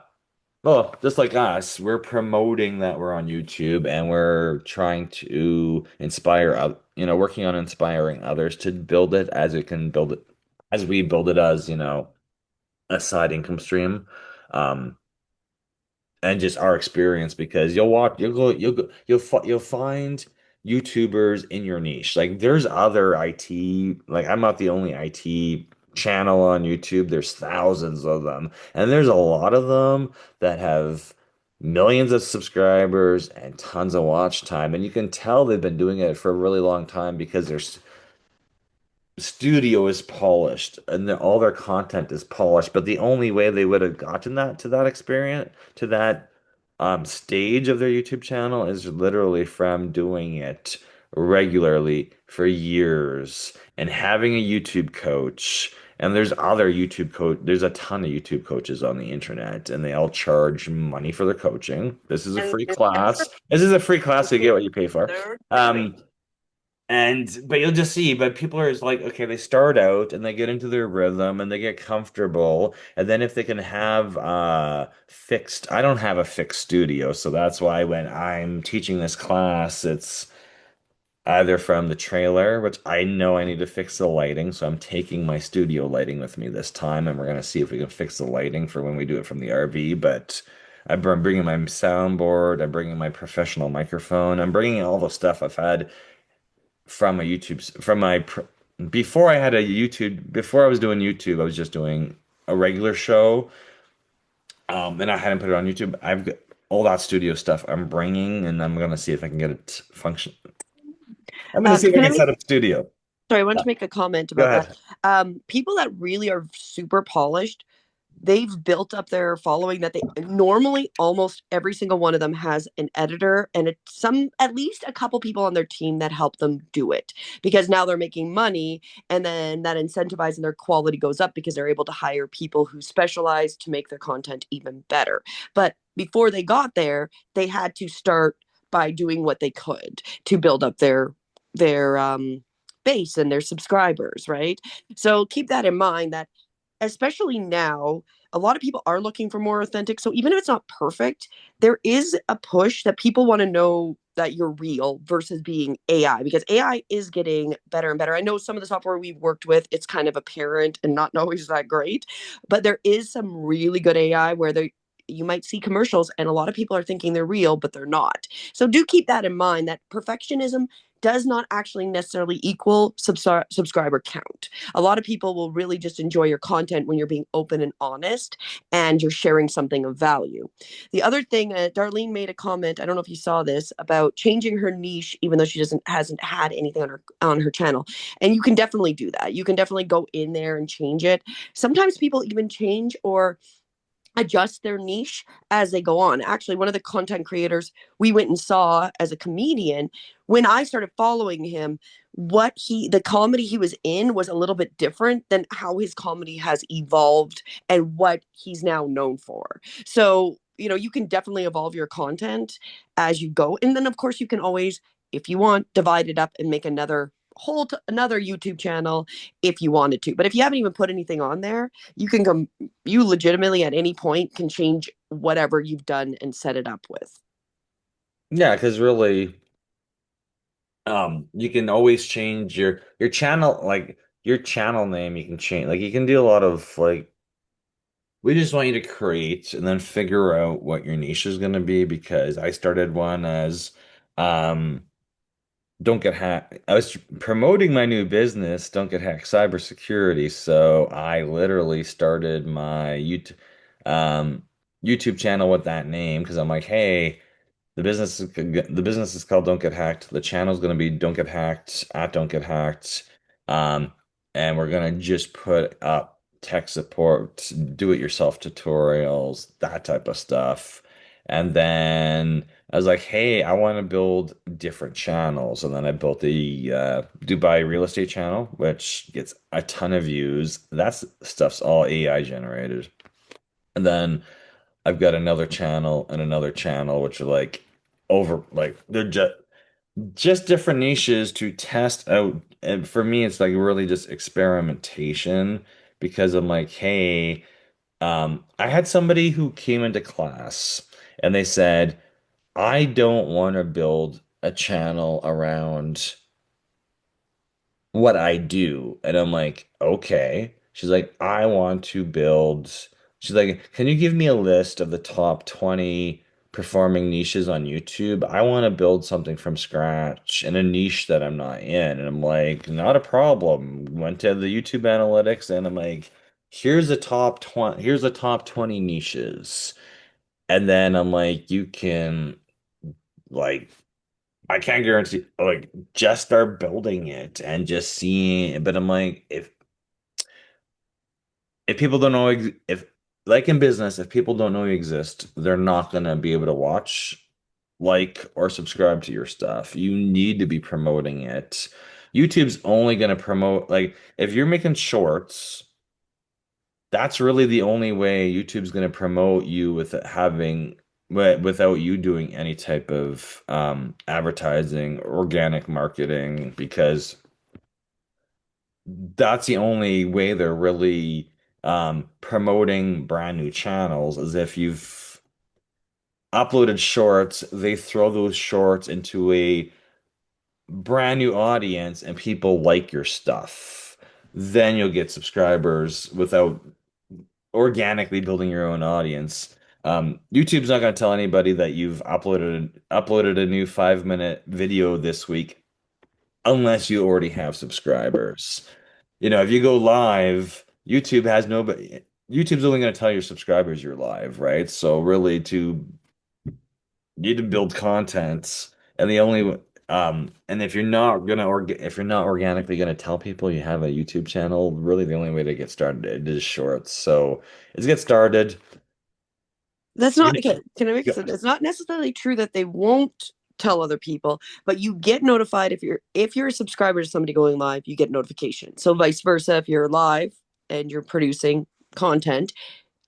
well, just like us, we're promoting that we're on YouTube and we're trying to working on inspiring others to build it as we can build it, as we build it as, a side income stream. Um, and just our experience because you'll find YouTubers in your niche. Like there's other IT, like I'm not the only IT channel on YouTube. There's thousands of them, and there's a lot of them that have millions of subscribers and tons of watch time, and you can tell they've been doing it for a really long time because there's studio is polished and all their content is polished, but the only way they would have gotten that to that experience, to that stage of their YouTube channel is literally from doing it regularly for years and having a YouTube coach. And there's a ton of YouTube coaches on the internet and they all charge money for their coaching. This is a free class. This is a free class, so you get what you pay for. But you'll just see, but people are just like, okay, they start out and they get into their rhythm and they get comfortable. And then if they can have I don't have a fixed studio, so that's why when I'm teaching this class, it's either from the trailer, which I know I need to fix the lighting, so I'm taking my studio lighting with me this time, and we're gonna see if we can fix the lighting for when we do it from the RV. But I'm bringing my soundboard, I'm bringing my professional microphone, I'm bringing all the stuff I've had from a before I had a YouTube, before I was doing YouTube, I was just doing a regular show. And I hadn't put it on YouTube. I've got all that studio stuff I'm bringing, and I'm gonna see if I can get it to function. I'm gonna see if I Can I can make set up studio. Sorry, I want Uh, to make a comment Go about that. ahead. People that really are super polished, they've built up their following that they normally almost every single one of them has an editor and at least a couple people on their team that help them do it because now they're making money and then that incentivizes and their quality goes up because they're able to hire people who specialize to make their content even better. But before they got there, they had to start by doing what they could to build up their base and their subscribers, right? So keep that in mind that especially now, a lot of people are looking for more authentic. So even if it's not perfect, there is a push that people want to know that you're real versus being AI because AI is getting better and better. I know some of the software we've worked with, it's kind of apparent and not always that great, but there is some really good AI where you might see commercials and a lot of people are thinking they're real, but they're not. So do keep that in mind that perfectionism does not actually necessarily equal subscriber count. A lot of people will really just enjoy your content when you're being open and honest and you're sharing something of value. The other thing, Darlene made a comment, I don't know if you saw this, about changing her niche even though she doesn't hasn't had anything on her channel. And you can definitely do that. You can definitely go in there and change it. Sometimes people even change or adjust their niche as they go on. Actually, one of the content creators we went and saw as a comedian, when I started following him, the comedy he was in was a little bit different than how his comedy has evolved and what he's now known for. So, you can definitely evolve your content as you go. And then of course you can always, if you want, divide it up and make another YouTube channel if you wanted to. But if you haven't even put anything on there, you legitimately at any point can change whatever you've done and set it up with. Yeah, because really, you can always change your channel, like your channel name. You can change, like you can do a lot of like. We just want you to create and then figure out what your niche is going to be because I started one as um don't get hacked. I was promoting my new business, Don't Get Hacked Cybersecurity. So I literally started my um, YouTube channel with that name because I'm like, hey, the business is called Don't Get Hacked. The channel's going to be Don't Get Hacked at Don't Get Hacked. Um, and we're going to just put up tech support, do-it-yourself tutorials, that type of stuff. And then I was like, hey, I want to build different channels. And then I built the Dubai real estate channel, which gets a ton of views. That stuff's all AI generated. And then I've got another channel and another channel, which are like they're just different niches to test out. And for me, it's like really just experimentation because I'm like, hey, I had somebody who came into class and they said, I don't want to build a channel around what I do. And I'm like, okay. She's like, I want to build. She's like, can you give me a list of the top 20 performing niches on YouTube? I want to build something from scratch in a niche that I'm not in. And I'm like, not a problem. Went to the YouTube analytics and I'm like, here's the top 20 niches. And then I'm like, you can like I can't guarantee like just start building it and just seeing but I'm like if people don't know if like in business if people don't know you exist they're not gonna be able to watch like or subscribe to your stuff. You need to be promoting it. YouTube's only gonna promote like if you're making shorts that's really the only way YouTube's going to promote you without you doing any type of advertising, organic marketing, because that's the only way they're really promoting brand new channels is if you've uploaded shorts, they throw those shorts into a brand new audience and people like your stuff. Then you'll get subscribers without organically building your own audience. YouTube's not going to tell anybody that you've uploaded a new 5 minute video this week unless you already have subscribers. If you go live, YouTube's only going to tell your subscribers you're live, right? So really to you need to build content and the only and if you're not organically gonna tell people you have a YouTube channel, really the only way to get started is shorts. So let's get started. That's You not know, okay. Can I make sense? It's not necessarily true that they won't tell other people, but you get notified if you're a subscriber to somebody going live, you get notification. So vice versa, if you're live and you're producing content,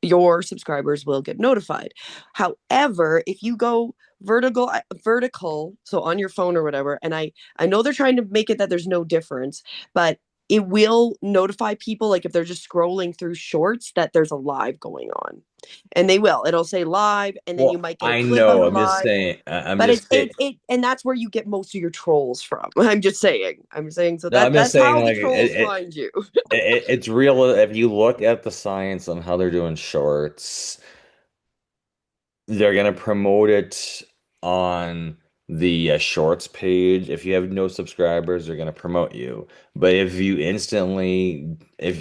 your subscribers will get notified. However, if you go vertical, so on your phone or whatever, and I know they're trying to make it that there's no difference, but it will notify people like if they're just scrolling through shorts that there's a live going on. And they will. It'll say live and then you well, might get a I clip of know. the I'm just live. saying. I'm But just saying. and that's where you get most of your trolls from. I'm just saying. I'm saying so No, I'm just that's saying. how the Like trolls find you. it's real. If you look at the science on how they're doing shorts, they're gonna promote it on. the shorts page, if you have no subscribers, they're going to promote you. But if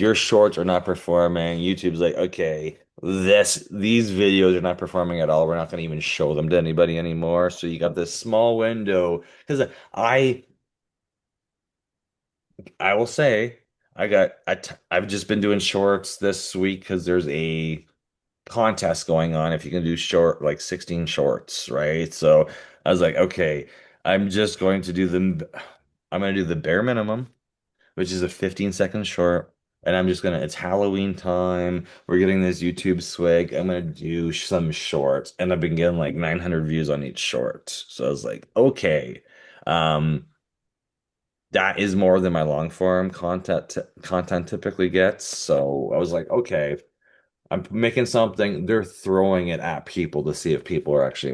your shorts are not performing, YouTube's like, okay, these videos are not performing at all. We're not going to even show them to anybody anymore. So you got this small window. Because I will say, I've just been doing shorts this week because there's a contest going on if you can do short like 16 shorts, right? So I was like, okay, I'm just going to do the I'm gonna do the bare minimum, which is a 15-second short. And I'm just gonna, it's Halloween time. We're getting this YouTube swag. I'm gonna do some shorts. And I've been getting like 900 views on each short. So I was like, okay. Um, that is more than my long form content typically gets. So I was like, okay. I'm making something, they're throwing it at people to see if people are actually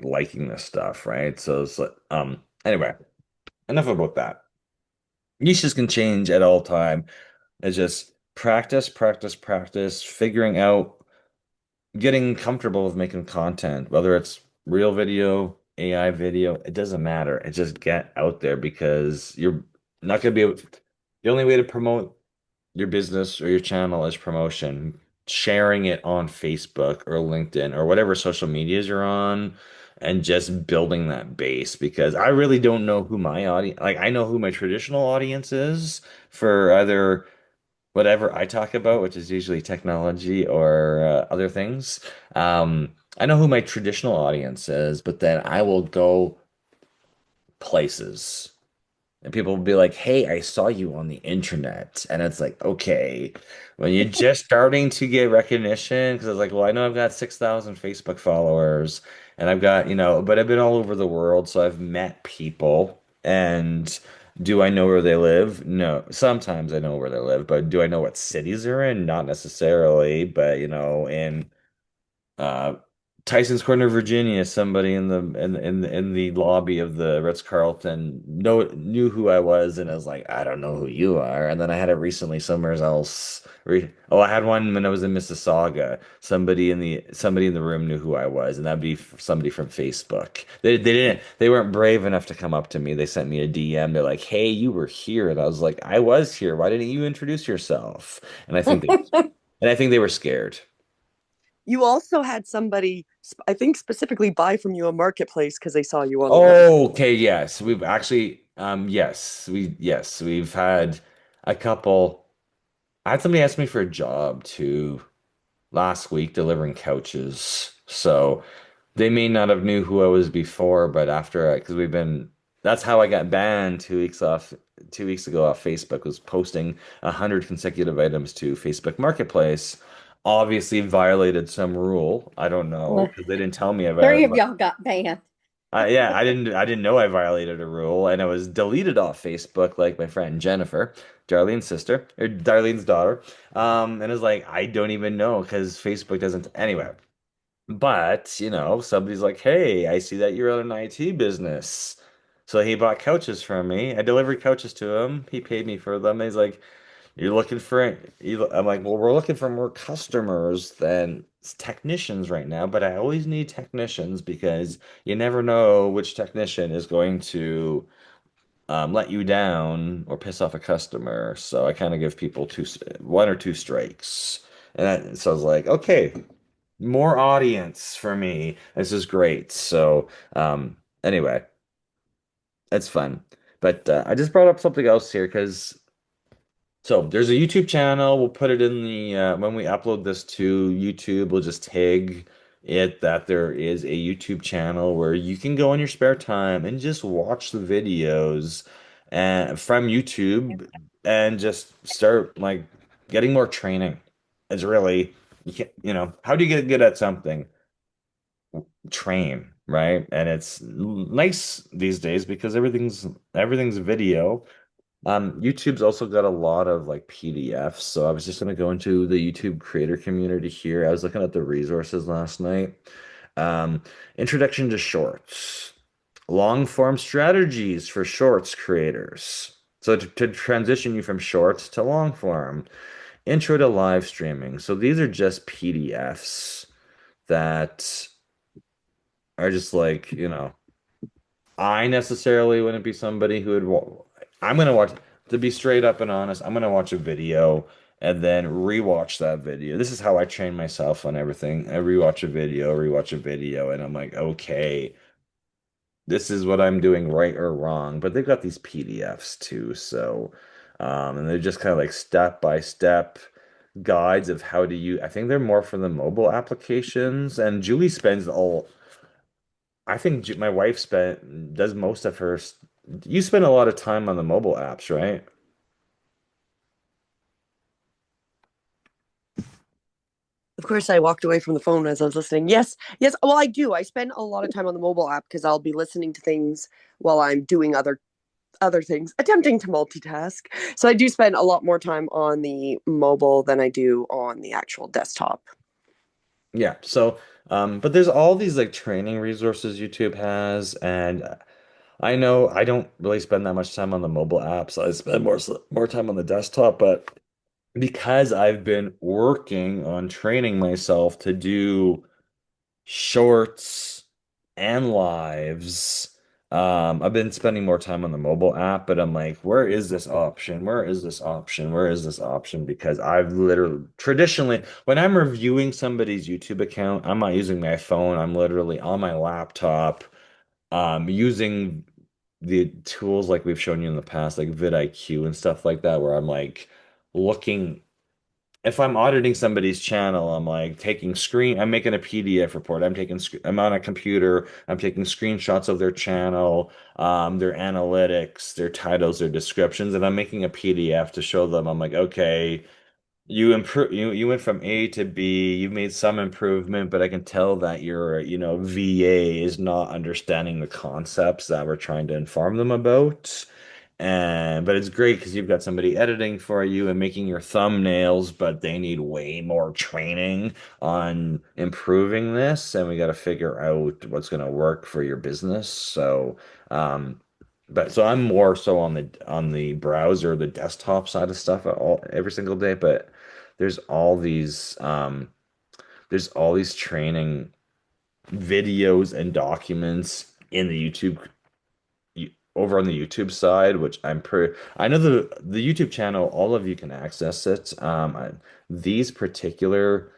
liking this stuff, right? So it's like, anyway, enough about that. Niches can change at all time. It's just practice, practice, practice, figuring out, getting comfortable with making content, whether it's real video, AI video, it doesn't matter. It just get out there because you're not gonna be able, the only way to promote your business or your channel is promotion, sharing it on Facebook or LinkedIn or whatever social medias you're on, and just building that base because I really don't know who my audience, like I know who my traditional audience is for either whatever I talk about, which is usually technology or other things. I know who my traditional audience is, but then I will go places. And people will be like, hey, I saw you on the internet. And it's like, okay, when you're just starting to get recognition, because I was like, well, I know I've got 6,000 Facebook followers and I've got, but I've been all over the world. So I've met people. And do I know where they live? No. Sometimes I know where they live, but do I know what cities they're in? Not necessarily. But, in uh, Tyson's Corner, Virginia, somebody in the lobby of the Ritz-Carlton knew who I was, and I was like, I don't know who you are. And then I had it recently somewhere else. I had one when I was in Mississauga. Somebody in the room knew who I was, and that'd be somebody from Facebook. They weren't brave enough to come up to me. They sent me a DM. They're like, "Hey, you were here," and I was like, "I was here. Why didn't you introduce yourself?" And I think they were scared. You also had somebody, I think, specifically buy from you a marketplace because they saw you on the website. Oh, okay, yes. We've actually we've had a couple. I had somebody ask me for a job too last week delivering couches. So they may not have knew who I was before, but after because that's how I got banned 2 weeks ago off Facebook, was posting 100 consecutive items to Facebook Marketplace. Obviously violated some rule. I don't know because they didn't tell me I Three violated. of y'all got banned. Yeah, I didn't know I violated a rule, and I was deleted off Facebook, like my friend Jennifer, Darlene's sister or Darlene's daughter. And it's like I don't even know because Facebook doesn't. Anyway, but somebody's like, "Hey, I see that you're in an IT business." So he bought couches from me. I delivered couches to him. He paid me for them. He's like, you're looking for I'm like, well, we're looking for more customers than technicians right now, but I always need technicians because you never know which technician is going to let you down or piss off a customer. So I kind of give people one or two strikes. So I was like, okay, more audience for me. This is great. So anyway, it's fun. But I just brought up something else here because there's a YouTube channel. We'll put it in the when we upload this to YouTube, we'll just tag it that there is a YouTube channel where you can go in your spare time and just watch the videos from YouTube and just start like getting more training. It's really you can't, how do you get good at something? Train, right? And it's nice these days because everything's video. YouTube's also got a lot of like PDFs. So I was just gonna go into the YouTube creator community here. I was looking at the resources last night. Um, Introduction to Shorts, long form strategies for Shorts creators. So to transition you from shorts to long form, intro to live streaming. So these are just PDFs that are just like, I necessarily wouldn't be somebody who would I'm gonna watch, to be straight up and honest, I'm gonna watch a video and then rewatch that video. This is how I train myself on everything. I rewatch a video, and I'm like, okay, this is what I'm doing right or wrong. But they've got these PDFs too, so and they're just kind of like step by step guides of how to use. I think they're more for the mobile applications, and Julie spends all. I think my wife spent does most of her. You spend a lot of time on the mobile apps, right? Of course, I walked away from the phone as I was listening. Yes, yes. Well, I do. I spend a lot of time on the mobile app because I'll be listening to things while I'm doing other things, attempting to multitask. So I do spend a lot more time on the mobile than I do on the actual desktop. Yeah. So, but there's all these like training resources YouTube has, and I know I don't really spend that much time on the mobile apps. I spend more time on the desktop, but because I've been working on training myself to do shorts and lives. I've been spending more time on the mobile app, but I'm like, where is this option? Where is this option? Where is this option? Because I've literally traditionally, when I'm reviewing somebody's YouTube account, I'm not using my phone. I'm literally on my laptop, using the tools like we've shown you in the past, like vidIQ and stuff like that, where I'm like looking, if I'm auditing somebody's channel, I'm making a PDF report. I'm on a computer. I'm taking screenshots of their channel, their analytics, their titles, their descriptions, and I'm making a PDF to show them. I'm like, okay, you went from A to B, you've made some improvement, but I can tell that your, VA is not understanding the concepts that we're trying to inform them about. And but it's great because you've got somebody editing for you and making your thumbnails, but they need way more training on improving this, and we got to figure out what's going to work for your business. So, but so I'm more so on the browser, the desktop side of stuff every single day, but there's all these there's all these training videos and documents in the over on the YouTube side, which I know the YouTube channel, all of you can access it. These particular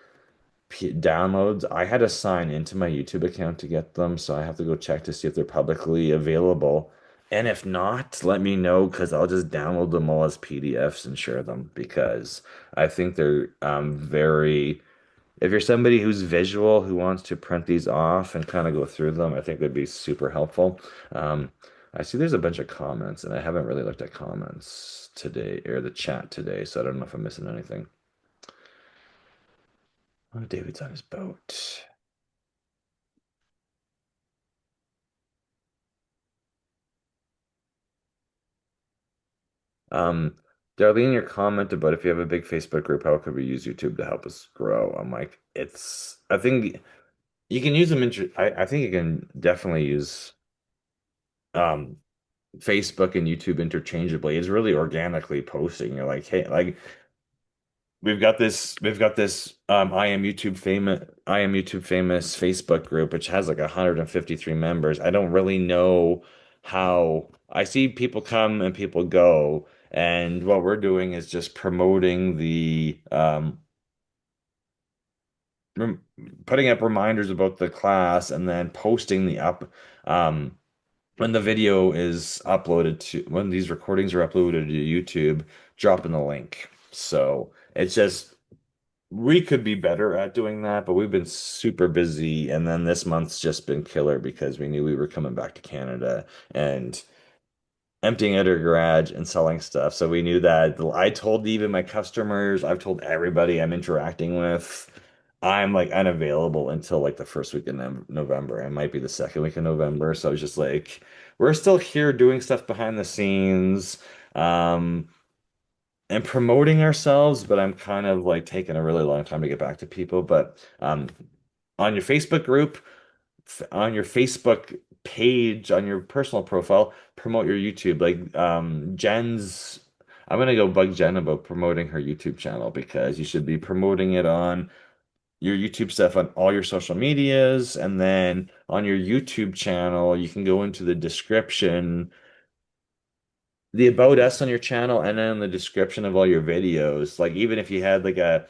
downloads, I had to sign into my YouTube account to get them, so I have to go check to see if they're publicly available. And if not, let me know because I'll just download them all as PDFs and share them because I think they're very, if you're somebody who's visual who wants to print these off and kind of go through them, I think they'd be super helpful. I see there's a bunch of comments, and I haven't really looked at comments today or the chat today, so I don't know if I'm missing anything. Oh, David's on his boat. Um, Darlene, your comment about if you have a big Facebook group, how could we use YouTube to help us grow? I'm like, I think you can use them. I think you can definitely use um, Facebook and YouTube interchangeably. It's really organically posting. You're like, hey, like we've got this I am YouTube famous Facebook group, which has like 153 members. I don't really know how I see people come and people go. And what we're doing is just promoting rem putting up reminders about the class and then posting the up um when the video is uploaded to when these recordings are uploaded to YouTube, dropping the link. So it's just we could be better at doing that, but we've been super busy. And then this month's just been killer because we knew we were coming back to Canada and emptying out our garage and selling stuff. So we knew that I told even my customers, I've told everybody I'm interacting with, I'm like unavailable until like the first week in November. It might be the second week in November. So I was just like, we're still here doing stuff behind the scenes. Um, and promoting ourselves, but I'm kind of like taking a really long time to get back to people. But on your Facebook group, on your Facebook page, on your personal profile, promote your YouTube. Like I'm gonna go bug Jen about promoting her YouTube channel because you should be promoting it on your YouTube stuff on all your social medias, and then on your YouTube channel, you can go into the description, the about us on your channel, and then the description of all your videos. Like even if you had like a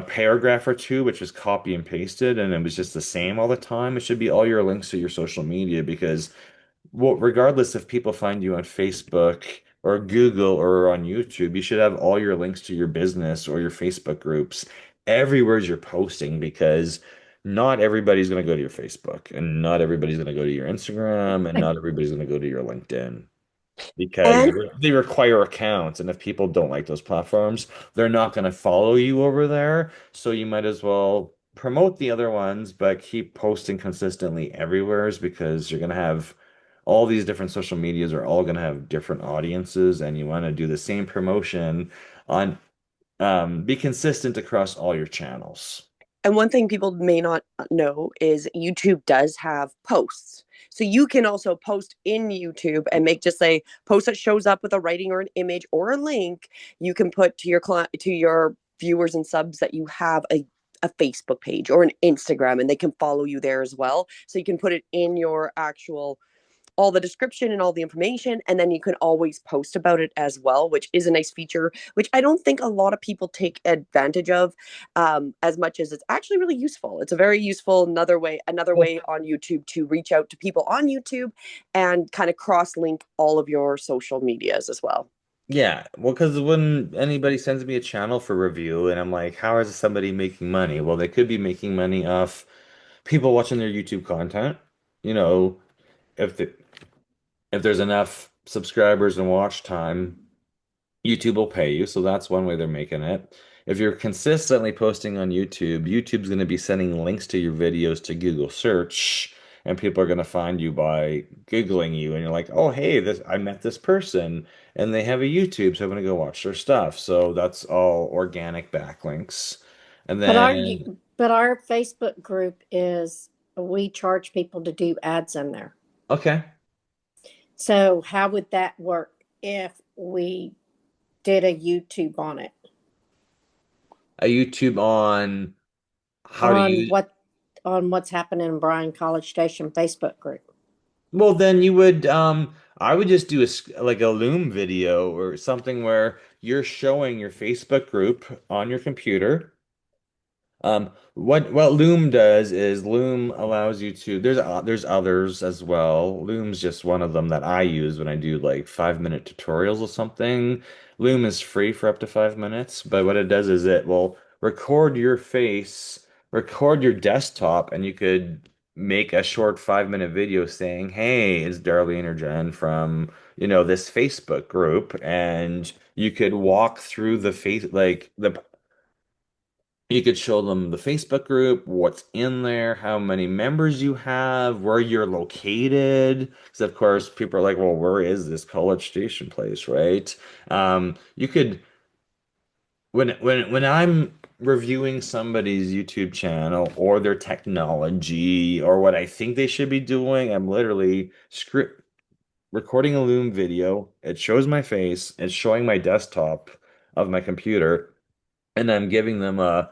paragraph or two, which was copy and pasted, and it was just the same all the time, it should be all your links to your social media because well, regardless if people find you on Facebook or Google or on YouTube, you should have all your links to your business or your Facebook groups everywhere you're posting because not everybody's going to go to your Facebook and not everybody's going to go to your Instagram and not everybody's going to go to your LinkedIn because And they require accounts. And if people don't like those platforms, they're not going to follow you over there. So you might as well promote the other ones, but keep posting consistently everywhere because you're going to have all these different social medias are all going to have different audiences, and you want to do the same promotion on, be consistent across all your channels. And one thing people may not know is YouTube does have posts. So you can also post in YouTube and make just say post that shows up with a writing or an image or a link. You can put to your viewers and subs that you have a Facebook page or an Instagram and they can follow you there as well. So you can put it in your actual all the description and all the information, and then you can always post about it as well, which is a nice feature, which I don't think a lot of people take advantage of as much as it's actually really useful. It's a very useful another way on YouTube to reach out to people on YouTube and kind of cross link all of your social medias as well. Yeah, well, because when anybody sends me a channel for review and I'm like, how is somebody making money? Well, they could be making money off people watching their YouTube content. You know, if the, if there's enough subscribers and watch time, YouTube will pay you, so that's one way they're making it. If you're consistently posting on YouTube, YouTube's going to be sending links to your videos to Google search, and people are going to find you by Googling you, and you're like, oh, hey, this I met this person, and they have a YouTube, so I'm going to go watch their stuff. So that's all organic backlinks. And But then, our Facebook group is we charge people to do ads in there. okay, So how would that work if we did a YouTube on it? a YouTube on how to On use. what's happening in Bryan College Station Facebook group. Well, then you would, I would just do like a Loom video or something where you're showing your Facebook group on your computer. What Loom does is Loom allows you to, there's others as well. Loom's just one of them that I use when I do like 5 minute tutorials or something. Loom is free for up to 5 minutes, but what it does is it will record your face, record your desktop, and you could make a short 5 minute video saying, "Hey, it's Darlene or Jen from, this Facebook group," and you could walk through the face like the you could show them the Facebook group, what's in there, how many members you have, where you're located. Because of course, people are like, "Well, where is this College Station place?" Right? You could when I'm reviewing somebody's YouTube channel or their technology or what I think they should be doing, I'm literally script recording a Loom video. It shows my face. It's showing my desktop of my computer, and I'm giving them a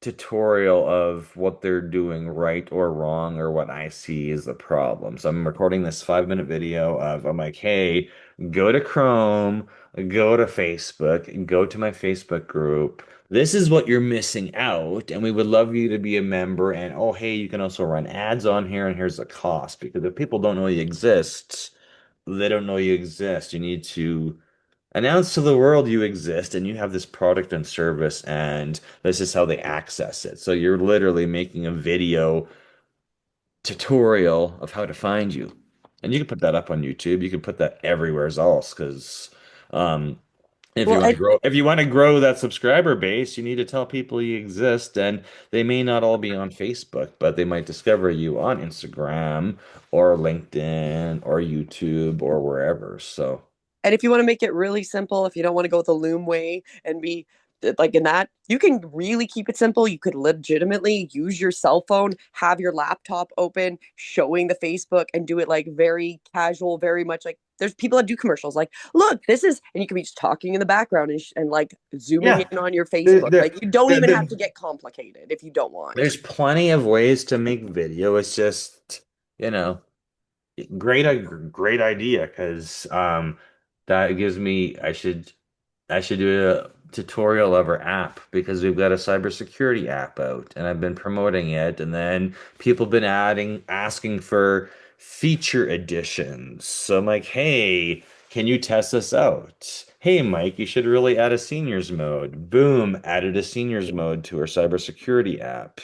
tutorial of what they're doing right or wrong or what I see is the problem. So I'm recording this 5 minute video of I'm like, hey, go to Chrome, go to Facebook, and go to my Facebook group. This is what you're missing out, and we would love you to be a member. And oh, hey, you can also run ads on here, and here's the cost. Because if people don't know you exist, they don't know you exist. You need to announce to the world you exist and you have this product and service, and this is how they access it. So you're literally making a video tutorial of how to find you. And you can put that up on YouTube. You can put that everywhere else because um, Well, and if you want to grow that subscriber base, you need to tell people you exist, and they may not all be on Facebook, but they might discover you on Instagram or LinkedIn or YouTube or wherever. So And if you want to make it really simple, if you don't want to go the Loom way and be like in that, you can really keep it simple. You could legitimately use your cell phone, have your laptop open, showing the Facebook, and do it like very casual, very much like there's people that do commercials like, look, this is, and you can be just talking in the background and like zooming Yeah. in on your The, Facebook. Like the, you don't the, even have the, to get complicated if you don't want. there's plenty of ways to make video. It's just, you know, great idea because that gives me I should do a tutorial of our app because we've got a cybersecurity app out and I've been promoting it and then people have been asking for feature additions. So I'm like, hey, can you test this out? Hey, Mike, you should really add a seniors mode. Boom, added a seniors mode to our cybersecurity app.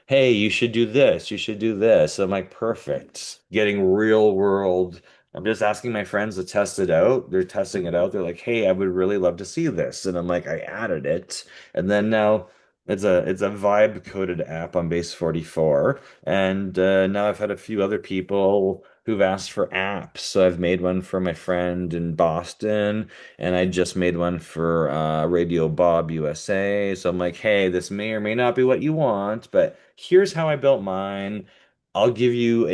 Hey, you should do this. You should do this. I'm like, perfect. Getting real world. I'm just asking my friends to test it out. They're testing it out. They're like, hey, I would really love to see this. And I'm like, I added it. And then now it's a vibe coded app on base 44. And now I've had a few other people who've asked for apps. So I've made one for my friend in Boston, and I just made one for Radio Bob USA. So I'm like, hey, this may or may not be what you want, but here's how I built mine. I'll give you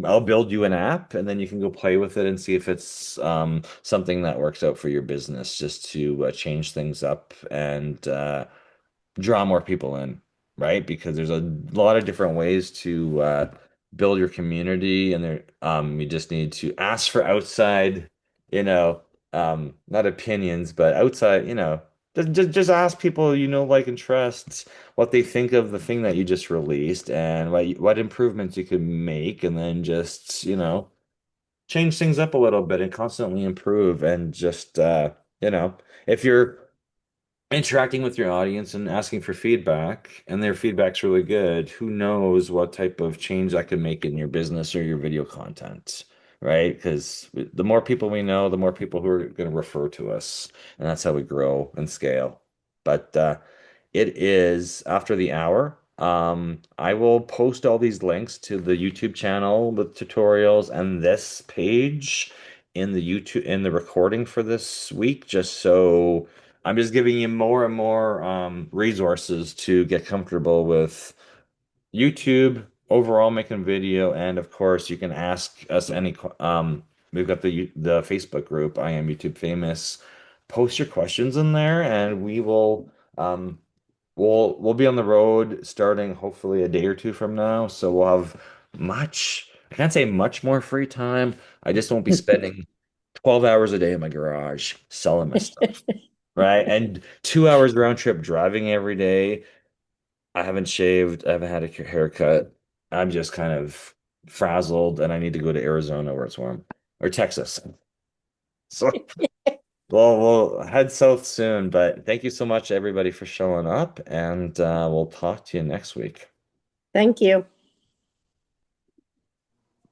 I'll build you an app and then you can go play with it and see if it's something that works out for your business just to change things up and draw more people in, right? Because there's a lot of different ways to build your community, and you just need to ask for outside, not opinions, but outside, just ask people like and trust what they think of the thing that you just released and what improvements you could make, and then just change things up a little bit and constantly improve and just if you're interacting with your audience and asking for feedback, and their feedback's really good, who knows what type of change that can make in your business or your video content, right? Because the more people we know, the more people who are going to refer to us, and that's how we grow and scale. But it is after the hour. I will post all these links to the YouTube channel with tutorials and this page in the recording for this week, just so I'm just giving you more and more resources to get comfortable with YouTube, overall making video, and of course you can ask us we've got the Facebook group, I am YouTube famous. Post your questions in there and we will we'll be on the road starting hopefully a day or two from now. So we'll have I can't say much more free time. I just won't be spending 12 hours a day in my garage selling my stuff. Right. And 2 hours round trip driving every day. I haven't shaved. I haven't had a haircut. I'm just kind of frazzled and I need to go to Arizona where it's warm or Texas. So, well, we'll head south soon, but thank you so much, everybody, for showing up, and we'll talk to you next week. Thank you.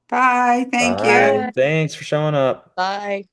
Bye. Thank you. Bye. Bye. Thanks for showing up. Bye.